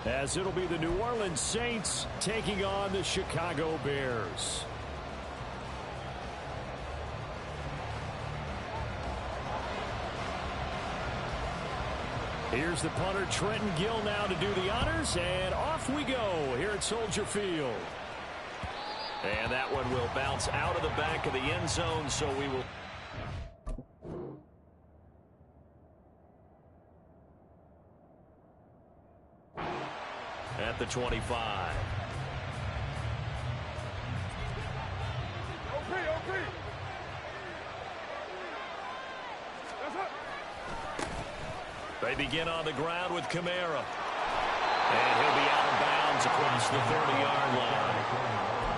as it'll be the New Orleans Saints taking on the Chicago Bears. Here's the punter, Trenton Gill, now to do the honors, and off we go here at Soldier Field. And that one will bounce out of the back of the end zone, so we will... At the 25. They begin on the ground with Kamara. And he'll be out of bounds across the 30-yard line.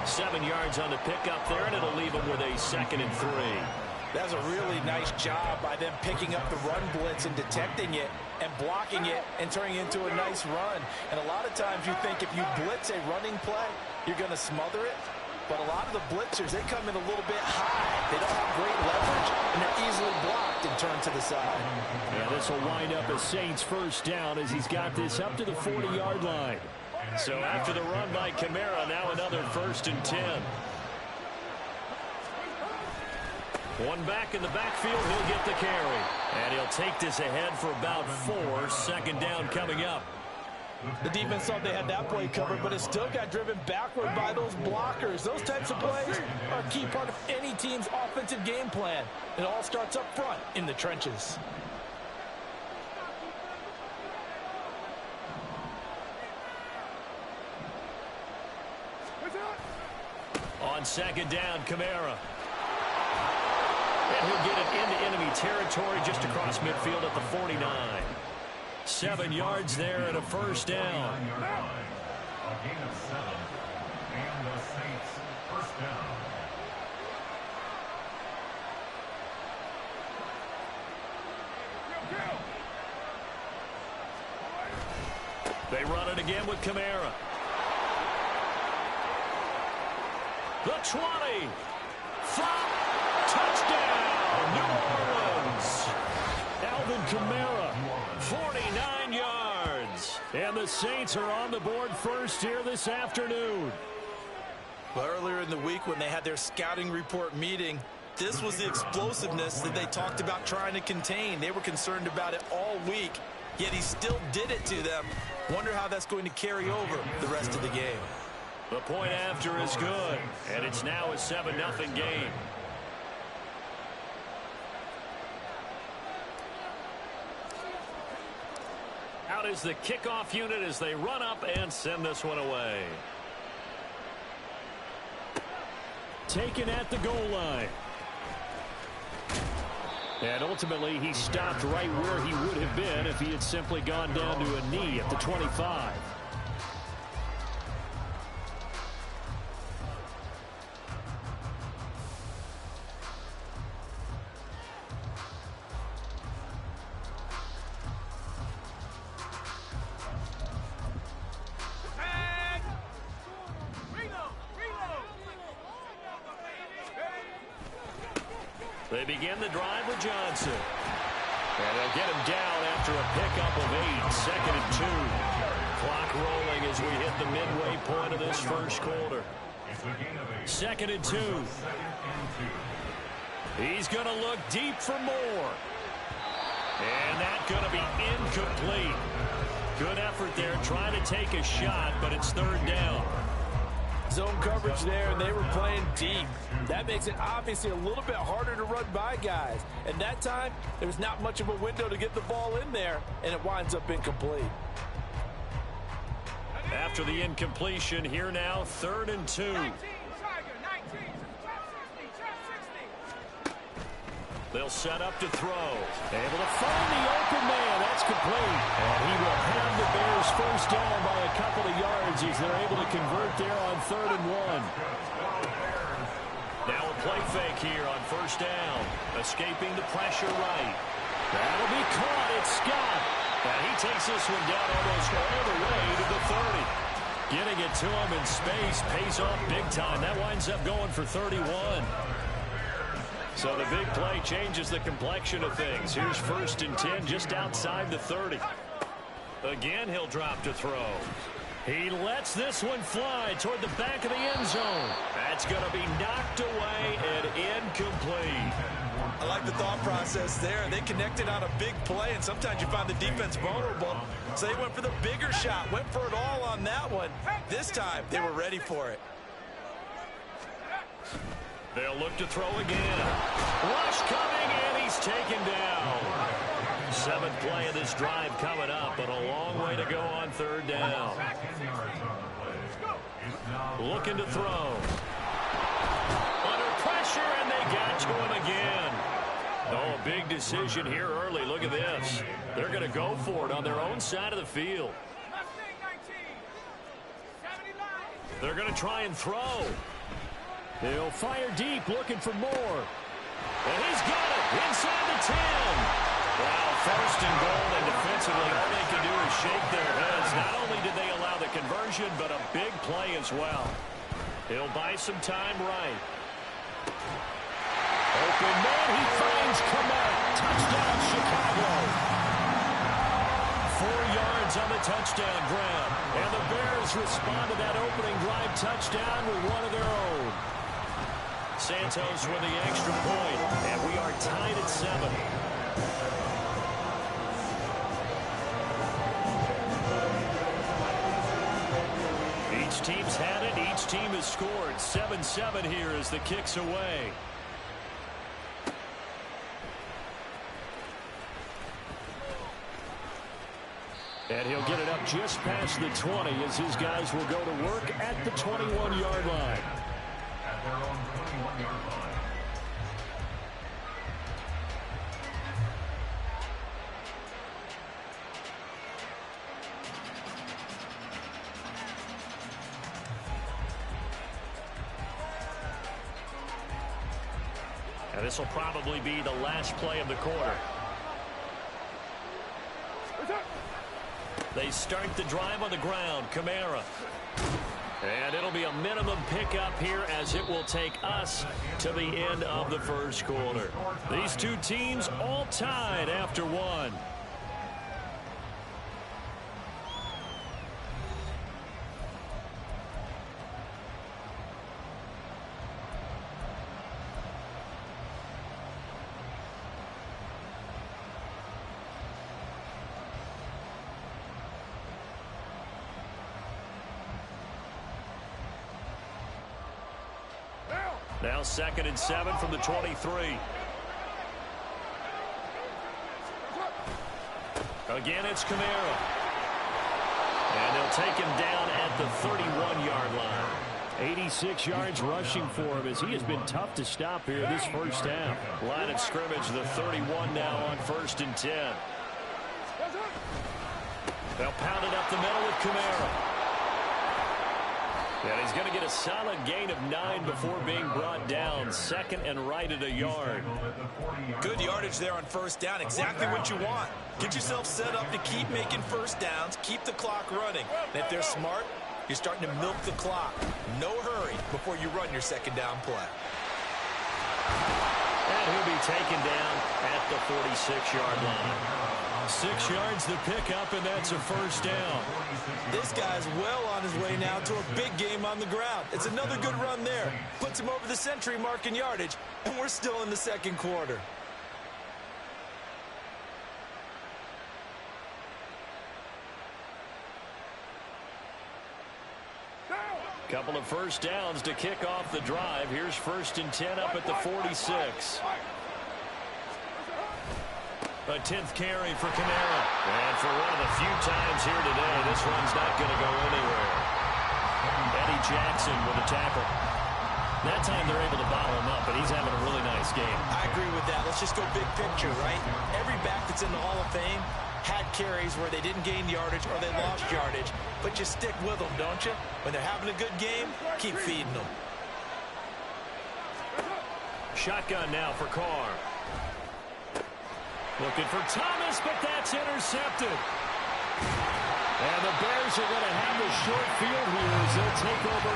7 yards on the pickup there, and it'll leave him with a 2nd and 3. That's a really nice job by them picking up the run blitz and detecting it and blocking it and turning it into a nice run. And a lot of times you think if you blitz a running play, you're going to smother it. But a lot of the blitzers, they come in a little bit high. They don't have great leverage, and they're easily blocked and turned to the side. Yeah, this will wind up a Saints first down as he's got this up to the 40-yard line. So after the run by Kamara, now another 1st and 10. One back in the backfield, he'll get the carry. And he'll take this ahead for about 4. 2nd down coming up. The defense thought they had that play covered, but it still got driven backward by those blockers. Those types of plays are a key part of any team's offensive game plan. It all starts up front in the trenches. On 2nd down, Kamara. And he'll get it into enemy territory just across midfield at the 49. 7 yards there and a 1st down. A gain of 7, and the Saints 1st down. They run it again with Kamara. The 20. Flop. Touchdown, New Orleans. Alvin Kamara. 49 yards. And the Saints are on the board first here this afternoon. Well, earlier in the week when they had their scouting report meeting, this was the explosiveness that they talked about trying to contain. They were concerned about it all week, yet he still did it to them. Wonder how that's going to carry over the rest of the game. The point after is good, and it's now a 7-0 game. Out is the kickoff unit as they run up and send this one away. Taken at the goal line. And ultimately, he stopped right where he would have been if he had simply gone down to a knee at the 25. They begin the drive with Johnson. And they'll get him down after a pickup of 8. 2nd and 2. Clock rolling as we hit the midway point of this first quarter. 2nd and 2. He's going to look deep for more. And that's going to be incomplete. Good effort there trying to take a shot, but it's 3rd down. Zone coverage there, and they were playing deep. That makes it obviously a little bit harder to run by guys. And that time, there was not much of a window to get the ball in there, and it winds up incomplete. After the incompletion, here now, 3rd and 2. They'll set up to throw. Able to find the open man. That's complete. And he will have the Bears first down by a couple of yards as they're able to convert there on 3rd and 1. Now a play fake here on 1st down. Escaping the pressure right. That'll be caught. It's Scott. And he takes this one down almost all the way to the 30. Getting it to him in space pays off big time. That winds up going for 31. So the big play changes the complexion of things. Here's 1st and 10 just outside the 30. Again, he'll drop to throw. He lets this one fly toward the back of the end zone. That's going to be knocked away and incomplete. I like the thought process there. They connected on a big play, and sometimes you find the defense vulnerable. So they went for the bigger shot, went for it all on that one. This time, they were ready for it. They'll look to throw again. Rush coming, and he's taken down. 7th play of this drive coming up, but a long way to go on 3rd down. Looking to throw. Under pressure, and they got to him again. Oh, a big decision here early. Look at this. They're going to go for it on their own side of the field. They're going to try and throw. He'll fire deep, looking for more. And he's got it inside the 10. Wow, 1st and goal, and defensively, all they can do is shake their heads. Not only did they allow the conversion, but a big play as well. He'll buy some time right. Open man, he finds Komet. Touchdown, Chicago. 4 yards on the touchdown grab. And the Bears respond to that opening drive touchdown with one of their own. Santos with the extra point, and we are tied at 7. Each team's had it. Each team has scored. 7-7 here as the kick's away. And he'll get it up just past the 20 as his guys will go to work at the 21-yard line. At their own 21-yard line. And this will probably be the last play of the quarter. They start the drive on the ground. Kamara. And it'll be a minimum pickup here as it will take us to the end of the 1st quarter. These two teams all tied after 1. Now 2nd and 7 from the 23. Again, it's Kamara. And they'll take him down at the 31-yard line. 86 yards rushing for him as he has been tough to stop here this 1st half. Line of scrimmage, the 31 now on 1st and 10. They'll pound it up the middle with Kamara. And he's going to get a solid gain of 9 before being brought down. 2nd and right at a yard. Good yardage there on 1st down. Exactly what you want. Get yourself set up to keep making 1st downs. Keep the clock running. And if they're smart, you're starting to milk the clock. No hurry before you run your 2nd down play. And he'll be taken down at the 46-yard line. 6 yards the pickup, and that's a 1st down. This guy's well on his way now to a big game on the ground. It's another good run there. Puts him over the century mark in yardage, and we're still in the 2nd quarter. Couple of 1st downs to kick off the drive. Here's 1st and 10 up at the 46. A 10th carry for Kamara. And for one of the few times here today, this run's not going to go anywhere. Eddie Jackson with a tackle. That time they're able to bottle him up, but he's having a really nice game. I agree with that. Let's just go big picture, right? Every back that's in the Hall of Fame had carries where they didn't gain yardage or they lost yardage. But you stick with them, don't you? When they're having a good game, keep feeding them. Shotgun now for Carr. Looking for Thomas, but that's intercepted. And the Bears are going to have the short field here as they'll take over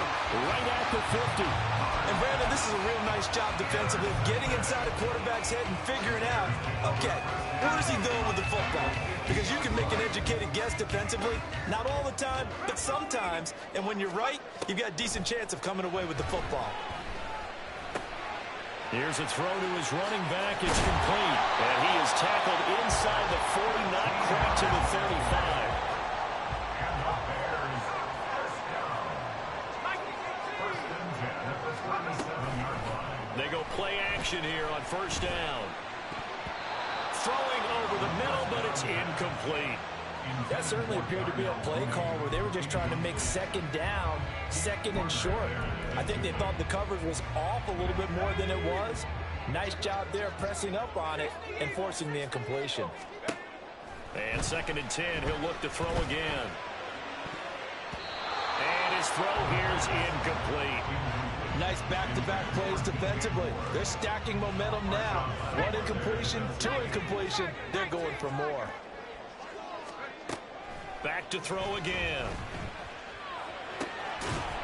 right at the 50. And Brandon, this is a real nice job defensively of getting inside a quarterback's head and figuring out, okay, where's he going with the football? Because you can make an educated guess defensively, not all the time, but sometimes. And when you're right, you've got a decent chance of coming away with the football. Here's a throw to his running back. It's complete. And he is tackled inside the 40, not quite to the 35. They go play action here on first down. Throwing over the middle, but it's incomplete. That certainly appeared to be a play call where they were just trying to make second down, second and short. I think they thought the coverage was off a little bit more than it was. Nice job there pressing up on it and forcing the incompletion. And second and 10, he'll look to throw again. And his throw here's incomplete. Nice back-to-back plays defensively. They're stacking momentum now. One incompletion, two incompletion. They're going for more. Back to throw again.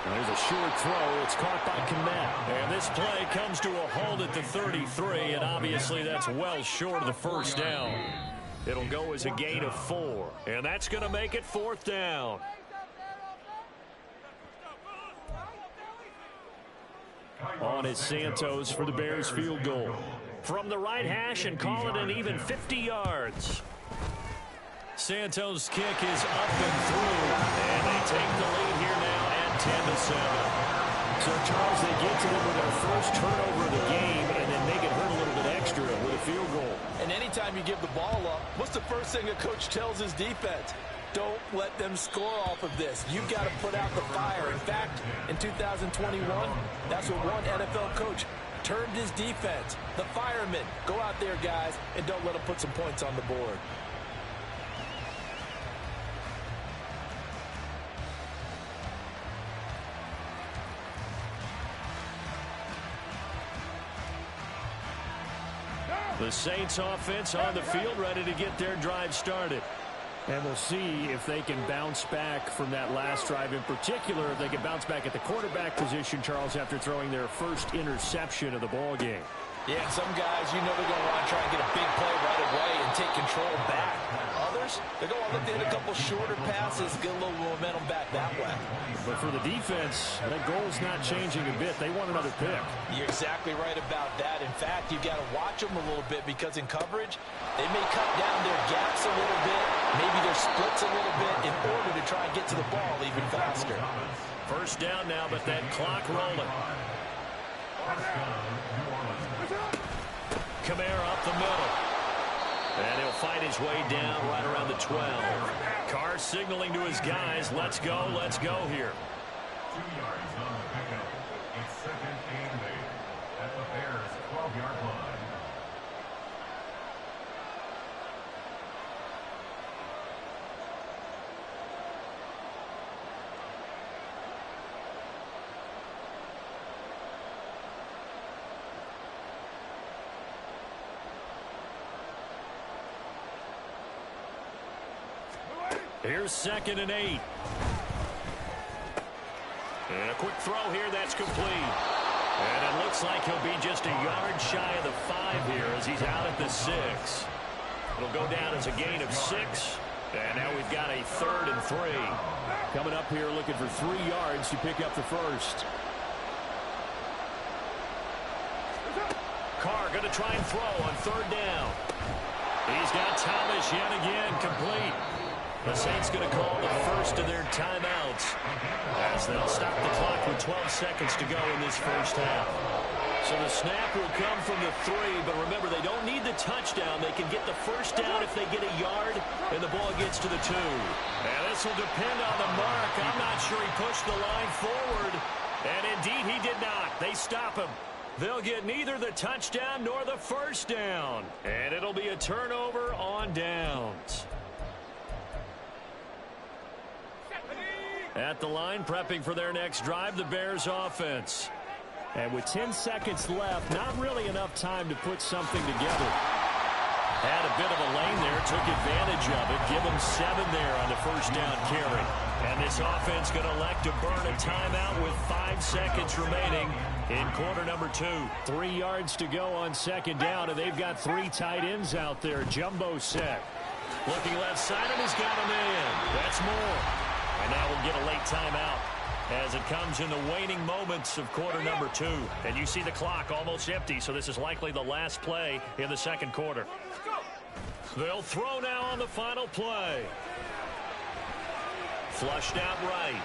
There's a short throw. It's caught by Kmet. And this play comes to a halt at the 33, and obviously that's well short of the first down. It'll go as a gain of 4, and that's going to make it fourth down. On is Santos for the Bears field goal. From the right hash and call it an even 50 yards. Santos' kick is up and through, and they take the lead here now at 10-7. So, Charles, they get to them with their first turnover of the game and then make it hurt a little bit extra with a field goal. And anytime you give the ball up, what's the first thing a coach tells his defense? Don't let them score off of this. You've got to put out the fire. In fact, in 2021, that's what one NFL coach termed his defense. The firemen. Go out there, guys, and don't let them put some points on the board. The Saints offense on the field, ready to get their drive started. And we'll see if they can bounce back from that last drive in particular, if they can bounce back at the quarterback position, Charles, after throwing their first interception of the ball game. Yeah, some guys, you know they're going to want to try and get a big play right away and take control back. Others, they're going to look to hit a couple shorter passes, get a little momentum back that way. But for the defense, that goal's not changing a bit. They want another pick. You're exactly right about that. In fact, you've got to watch them a little bit because in coverage, they may cut down their gaps a little bit, maybe their splits a little bit in order to try and get to the ball even faster. First down now, but that clock rolling. Kamara up the middle. And he'll fight his way down right around the 12. Carr signaling to his guys, let's go here. 2 yards on the pickup. It's second and 8 at the Bears' 12-yard line. Here's second and 8. And a quick throw here, that's complete. And it looks like he'll be just a yard shy of the 5 here as he's out at the 6. It'll go down as a gain of 6. And now we've got a 3rd and 3. Coming up here looking for 3 yards to pick up the first. Carr going to try and throw on 3rd down. He's got Thomas yet again complete. The Saints going to call the first of their timeouts as they'll stop the clock with 12 seconds to go in this first half. So the snap will come from the 3, but remember, they don't need the touchdown. They can get the first down if they get a yard, and the ball gets to the 2. And this will depend on the mark. I'm not sure he pushed the line forward, and indeed he did not. They stop him. They'll get neither the touchdown nor the first down, and it'll be a turnover on downs. At the line, prepping for their next drive, the Bears offense. And with 10 seconds left, not really enough time to put something together. Had a bit of a lane there, took advantage of it. Give them 7 there on the first down carry. And this offense going to elect to burn a timeout with 5 seconds remaining in quarter number 2. 3 yards to go on second down, and they've got 3 tight ends out there. Jumbo set. Looking left side, and he's got him in. That's more. And now we'll get a late timeout as it comes in the waning moments of quarter number 2. And you see the clock almost empty, so this is likely the last play in the second quarter. They'll throw now on the final play. Flushed out right.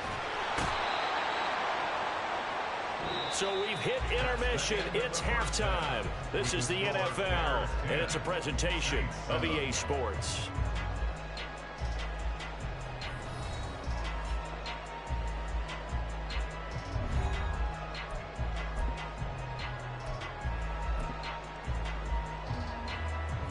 So we've hit intermission. It's halftime. This is the NFL, and it's a presentation of EA Sports.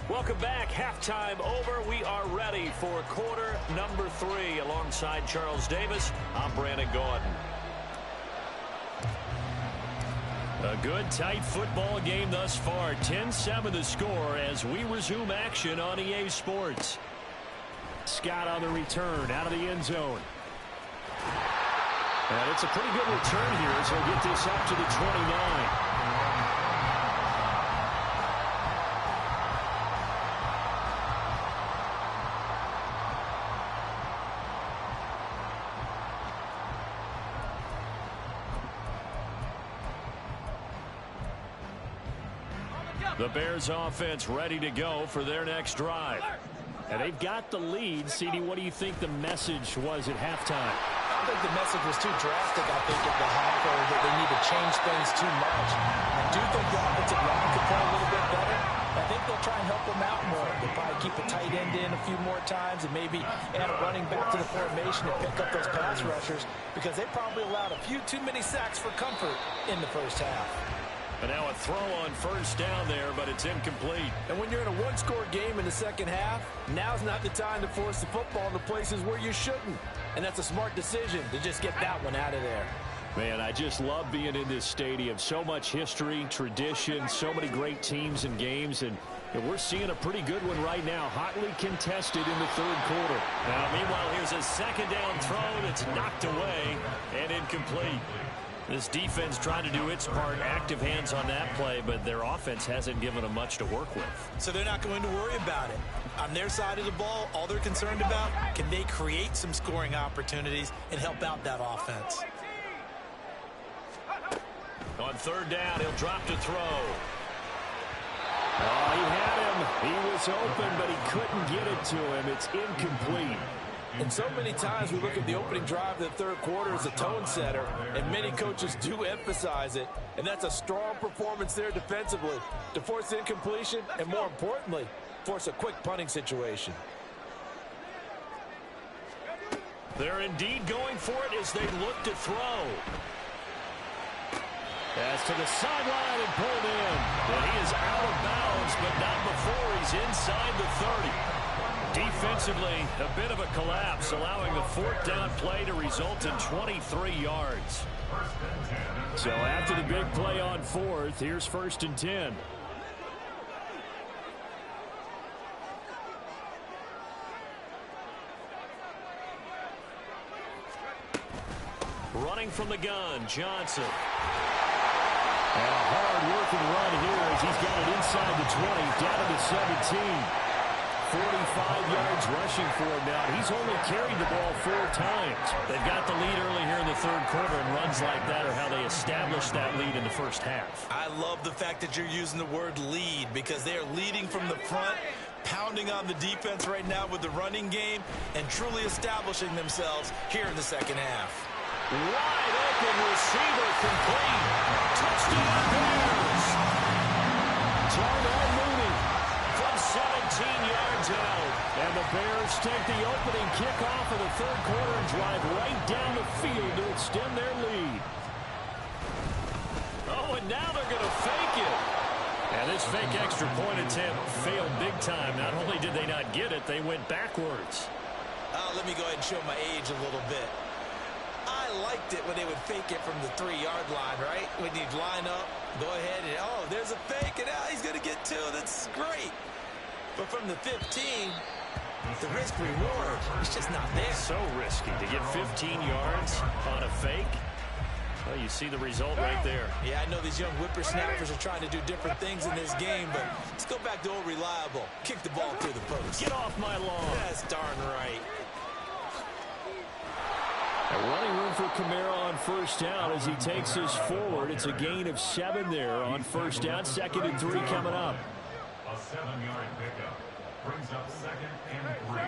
Welcome back. Halftime over. We are ready for quarter number 3. Alongside Charles Davis, I'm Brandon Gordon. A good, tight football game thus far. 10-7 the score as we resume action on EA Sports. Scott on the return out of the end zone. And it's a pretty good return here as he'll get this up to the 29. The Bears offense ready to go for their next drive. And they've got the lead. CD, what do you think the message was at halftime? I don't think the message was too drastic, I think, at the half, or that they need to change things too much. I do think the offensive line could play a little bit better. I think they'll try and help them out more. They'll probably keep a tight end in a few more times and maybe add a running back to the formation to pick up those pass rushers, because they probably allowed a few too many sacks for comfort in the first half. And now a throw on first down there, but it's incomplete. And when you're in a one-score game in the second half, now's not the time to force the football into places where you shouldn't. And that's a smart decision to just get that one out of there. Man, I just love being in this stadium. So much history, tradition, so many great teams and games. And we're seeing a pretty good one right now, hotly contested in the third quarter. Now, meanwhile, here's a second down throw that's knocked away and incomplete. This defense trying to do its part, active hands on that play, but their offense hasn't given them much to work with. So they're not going to worry about it. On their side of the ball, all they're concerned about, can they create some scoring opportunities and help out that offense? On third down, he'll drop to throw. Oh, he had him. He was open, but he couldn't get it to him. It's incomplete. And so many times we look at the opening drive of the third quarter as a tone setter, and many coaches do emphasize it. And that's a strong performance there defensively to force incompletion and, more importantly, force a quick punting situation. They're indeed going for it as they look to throw. Pass to the sideline and pulled in. And he is out of bounds, but not before he's inside the 30. Defensively, a bit of a collapse, allowing the fourth down play to result in 23 yards. So after the big play on fourth, here's 1st and 10. Running from the gun, Johnson. And a hard-working run here as he's got it inside the 20, down to the 17. 45 yards rushing for him now. He's only carried the ball 4 times. They've got the lead early here in the third quarter, and runs like that are how they established that lead in the first half. I love the fact that you're using the word lead, because they are leading from the front, pounding on the defense right now with the running game, and truly establishing themselves here in the second half. Wide open receiver complete. Touchdown Bears. Darnell Mooney from 17 yards out. And the Bears take the opening kickoff of the third quarter and drive right down the field to extend their lead. Oh, and now they're going to fake it. And this fake extra point attempt failed big time. Not only did they not get it, they went backwards. Let me go ahead and show my age a little bit. I liked it when they would fake it from the 3-yard line, right? When you'd line up, go ahead and, oh, there's a fake, and he's going to get 2. That's great. But from the 15, the risk-reward is just not there. So risky to get 15 yards on a fake. Well, you see the result right there. Yeah, I know these young whippersnappers are trying to do different things in this game, but let's go back to old reliable. Kick the ball through the post. Get off my lawn. That's darn right. A running room for Kamara on first down as he takes us forward. It's a gain of 7 there on first down. 2nd and 3 coming up. A 7-yard pickup brings up 2nd and 3.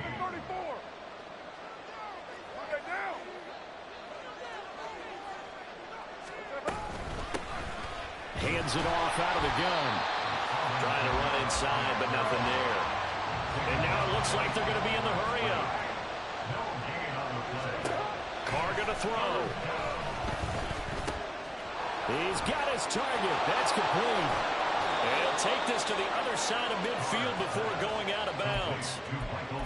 Hands it off out of the gun. Trying to run inside, but nothing there. And now it looks like they're going to be in the hurry-up. No gain on the play. Carr going to throw. He's got his target. That's complete. And take this to the other side of midfield before going out of bounds.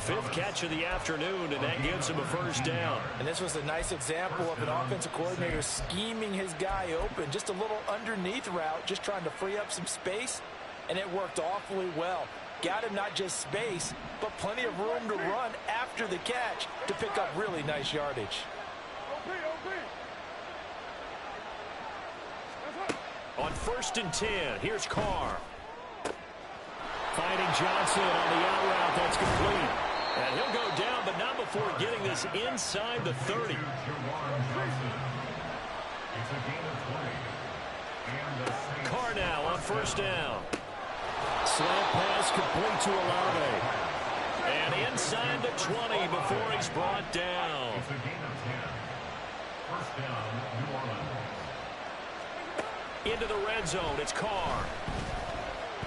5th catch of the afternoon, and that gives him a first down. And this was a nice example of an offensive coordinator scheming his guy open. Just a little underneath route, just trying to free up some space, and it worked awfully well. Got him not just space, but plenty of room to run after the catch to pick up really nice yardage. On 1st and 10, here's Carr. Finding Johnson on the out route. That's complete. And he'll go down, but not before getting this inside the 30. It's a gain of 20. And the Saints. Carr now on first down. Slant pass complete to Olave. And inside the 20 before he's brought down. It's a gain of 10. First down, New Orleans. Into the red zone, it's Carr.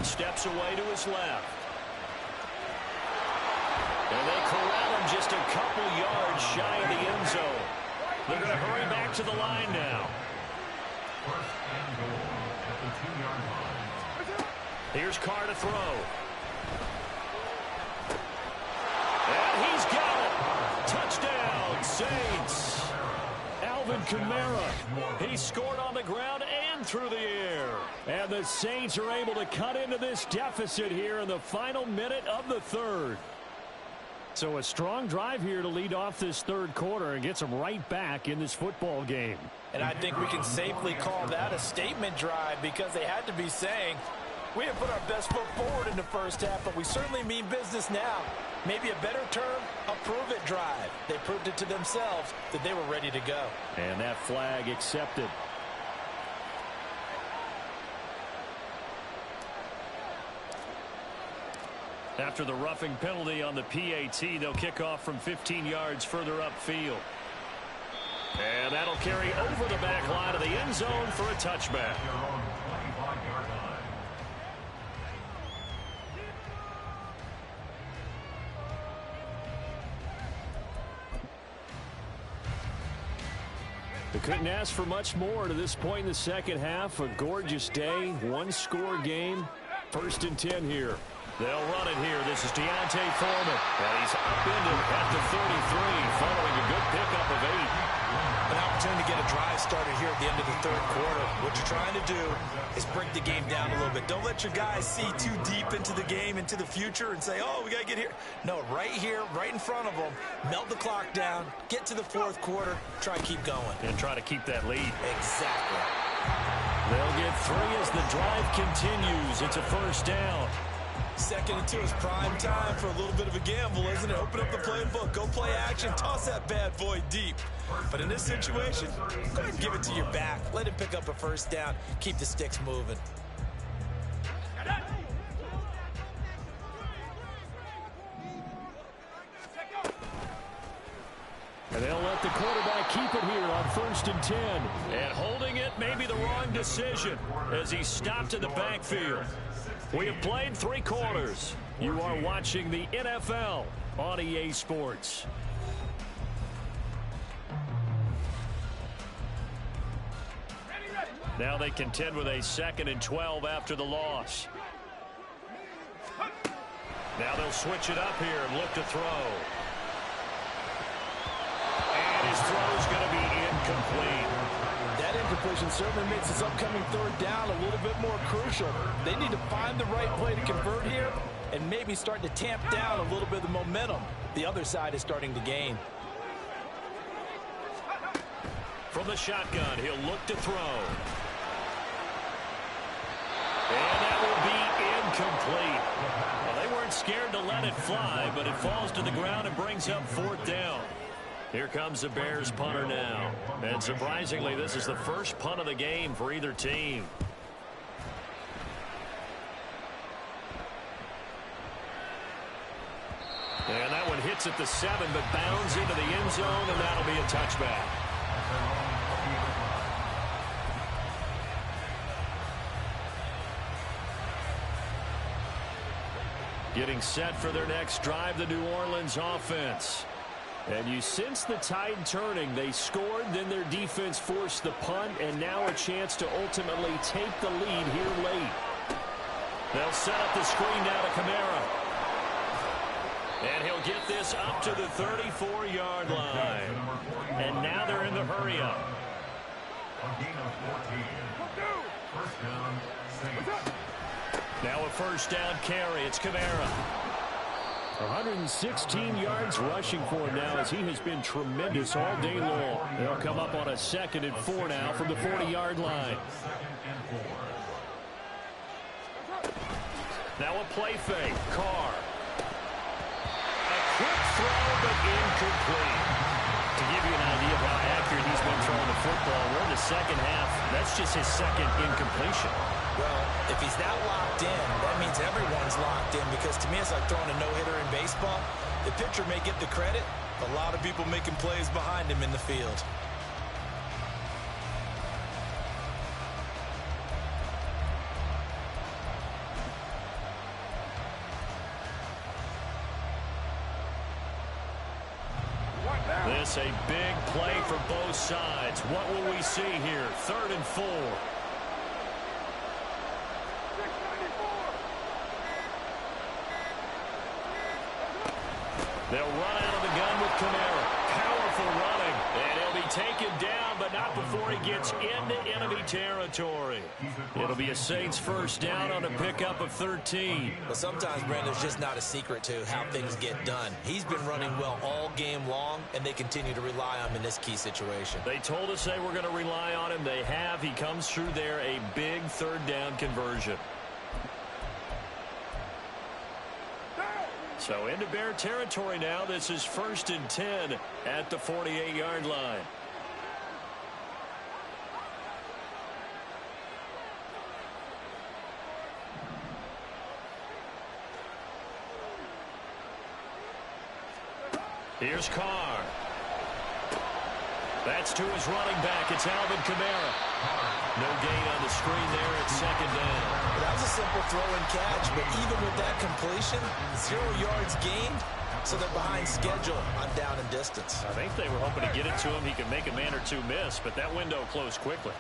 Steps away to his left. And they corral him just a couple yards shy of the end zone. They're going to hurry back to the line now. First and goal at the 2-yard line. Here's Carr to throw. And he's got it. Touchdown, Saints. Alvin Kamara. He scored on the ground and through the air. And the Saints are able to cut into this deficit here in the final minute of the 3rd. So a strong drive here to lead off this 3rd quarter and gets them right back in this football game. And I think we can safely call that a statement drive because they had to be saying, we have put our best foot forward in the first half, but we certainly mean business now. Maybe a better term, a prove-it drive. They proved it to themselves that they were ready to go. And that flag accepted. After the roughing penalty on the PAT, they'll kick off from 15 yards further upfield. And that'll carry over the back line of the end zone for a touchback. They couldn't ask for much more to this point in the second half. A gorgeous day, one-score game. 1st and 10 here. They'll run it here. This is Deontay Foreman. And he's upended at the 33 following a good pickup of 8. An opportunity to get a drive started here at the end of the 3rd quarter. What you're trying to do is break the game down a little bit. Don't let your guys see too deep into the game, into the future, and say, oh, we got to get here. No, right here, right in front of them, melt the clock down, get to the 4th quarter, try to keep going. And try to keep that lead. Exactly. They'll get 3 as the drive continues. It's a first down. 2nd and 2 is prime time for a little bit of a gamble, isn't it? Open up the playbook, go play action, toss that bad boy deep. But in this situation, go ahead and give it to your back. Let him pick up a first down. Keep the sticks moving. And they'll let the quarterback keep it here on 1st and 10. And holding it may be the wrong decision as he stopped in the backfield. We have played 3 quarters. You are watching the NFL on EA Sports. Now they contend with a 2nd and 12 after the loss. Now they'll switch it up here and look to throw. And his throw's going to be incomplete. That incompletion certainly makes this upcoming 3rd down a little bit more crucial. They need to find the right play to convert here, and maybe starting to tamp down a little bit of the momentum the other side is starting to gain. From the shotgun, he'll look to throw. And that will be incomplete. Well, they weren't scared to let it fly, but it falls to the ground and brings up 4th down. Here comes the Bears punter now. And surprisingly, this is the first punt of the game for either team. And that one hits at the 7, but bounds into the end zone, and that'll be a touchback. Getting set for their next drive, the New Orleans offense. And you sense the tide turning. They scored, then their defense forced the punt, and now a chance to ultimately take the lead here late. They'll set up the screen now to Kamara. And he'll get this up to the 34-yard line. And now they're in the hurry-up. Now a first down carry. It's Kamara. 116 yards rushing for him now as he has been tremendous all day long. They'll come up on a 2nd and 4 now from the 40-yard line. Now a play fake. Carr. A quick throw, but incomplete. To give you an idea of how accurate he's been throwing the football, we're in the second half. That's just his 2nd incompletion. Well, if he's that locked in, that means everyone's locked in, because to me it's like throwing a no-hitter in baseball. The pitcher may get the credit, but a lot of people making plays behind him in the field. This a big play for both sides. What will we see here? 3rd and 4. They'll run out of the gun with Kamara. Powerful running. And he'll be taken down, but not before he gets into enemy territory. It'll be a Saints first down on a pickup of 13. But sometimes, Brandon, there's just not a secret to how things get done. He's been running well all game long, and they continue to rely on him in this key situation. They told us they were going to rely on him. They have. He comes through there, a big 3rd down conversion. So into Bear territory now. This is 1st and 10 at the 48-yard line. Here's Carr. That's to his running back. It's Alvin Kamara. No gain on the screen there at 2nd down. That was a simple throw and catch, but even with that completion, 0 yards gained, so they're behind schedule on down and distance. I think they were hoping to get it to him. He could make a man or two miss, but that window closed quickly.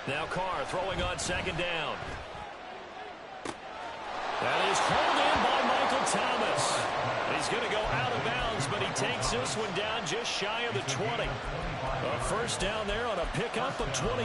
Now Carr throwing on 2nd down. That is hauled in by Michael Thomas. He's going to go out of bounds, but he takes this one down just shy of the 20. A first down there on a pickup of 25.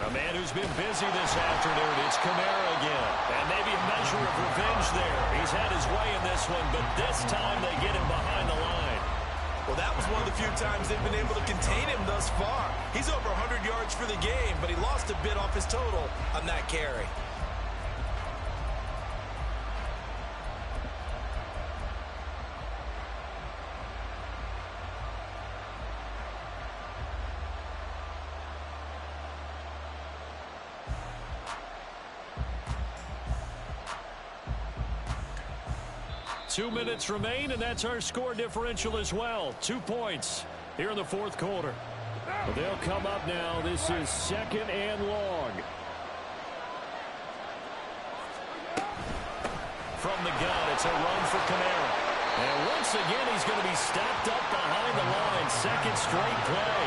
A man who's been busy this afternoon. It's Kamara again. And maybe a measure of revenge there. He's had his way in this one, but this time they get him behind the line. Well, that was one of the few times they've been able to contain him thus far. He's over 100 yards for the game, but he lost a bit off his total on that carry. Two minutes remain, and that's our score differential as well. 2 points here in the 4th quarter. Well, they'll come up now. This is 2nd and long. From the gun, it's a run for Kamara. And once again, he's going to be stopped up behind the line. 2nd straight play.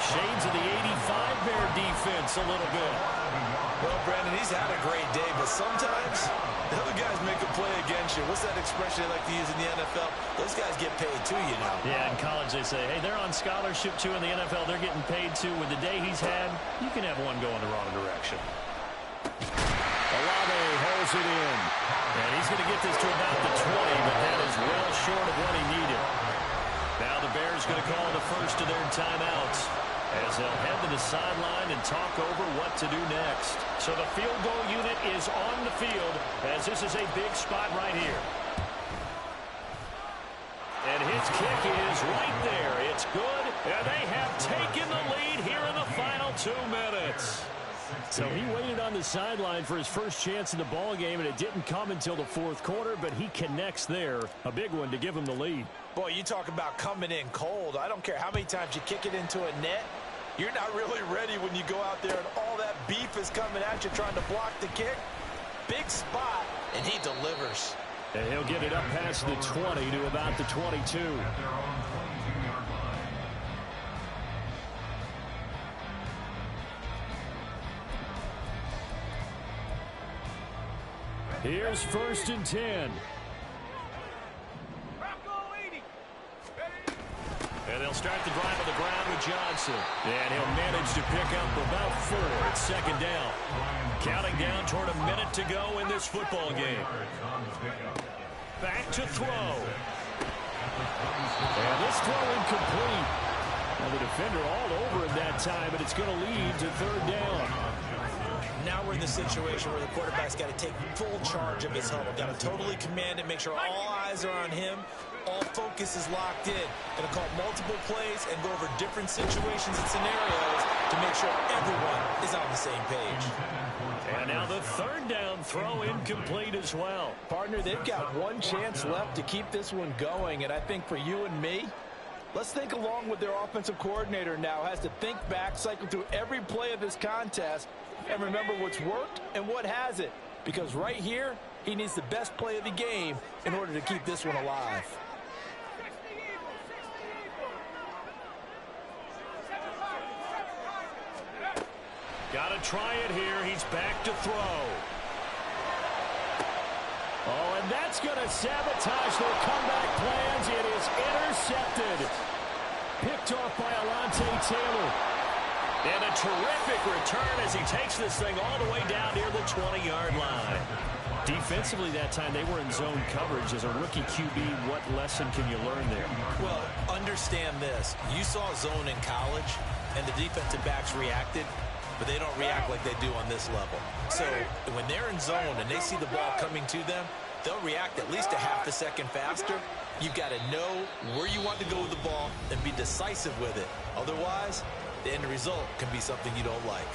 Shades of the 85 Bear defense a little bit. Well, Brandon, he's had a great day, but sometimes the other guys make a play against you. What's that expression they like to use in the NFL? Those guys get paid too, you know. Yeah, in college they say, hey, they're on scholarship too. In the NFL, they're getting paid too. With the day he's had, you can have one going the wrong direction. Olave holds it in. And he's going to get this to about the 20, but that is well short of what he needed. Now the Bears going to call the first of their timeouts as they'll head to the sideline and talk over what to do next. So the field goal unit is on the field as this is a big spot right here. And his kick is right there. It's good, and they have taken the lead here in the final 2 minutes. So he waited on the sideline for his first chance in the ball game, and it didn't come until the fourth quarter, but he connects there. A big one to give him the lead. Boy, you talk about coming in cold. I don't care how many times you kick it into a net. You're not really ready when you go out there and all that beef is coming at you trying to block the kick. Big spot, and he delivers. And he'll get it up past the 20 to about the 22. Here's 1st and 10. And they'll start the drive on the ground with Johnson. And he'll manage to pick up about 4 at 2nd down. Counting down toward a minute to go in this football game. Back to throw. And this throw incomplete. Now the defender all over him that time, but it's going to lead to 3rd down. Now we're in the situation where the quarterback's got to take full charge of his huddle. Got to totally command it, make sure all eyes are on him. All focus is locked in. Going to call multiple plays and go over different situations and scenarios to make sure everyone is on the same page. And now the 3rd down throw incomplete as well. Partner, they've got one chance left to keep this one going, and I think for you and me, let's think along with their offensive coordinator now. Has to think back, cycle through every play of this contest, and remember what's worked and what hasn't. Because right here, he needs the best play of the game in order to keep this one alive. Got to try it here. He's back to throw. Oh, and that's going to sabotage their comeback plans. It is intercepted. Picked off by Alontae Taylor. And a terrific return as he takes this thing all the way down near the 20-yard line. Defensively that time, they were in zone coverage. As a rookie QB, what lesson can you learn there? Well, understand this. You saw zone in college, and the defensive backs reacted, but they don't react like they do on this level. So when they're in zone and they see the ball coming to them, they'll react at least a half a second faster. You've got to know where you want to go with the ball and be decisive with it. Otherwise, the end result can be something you don't like.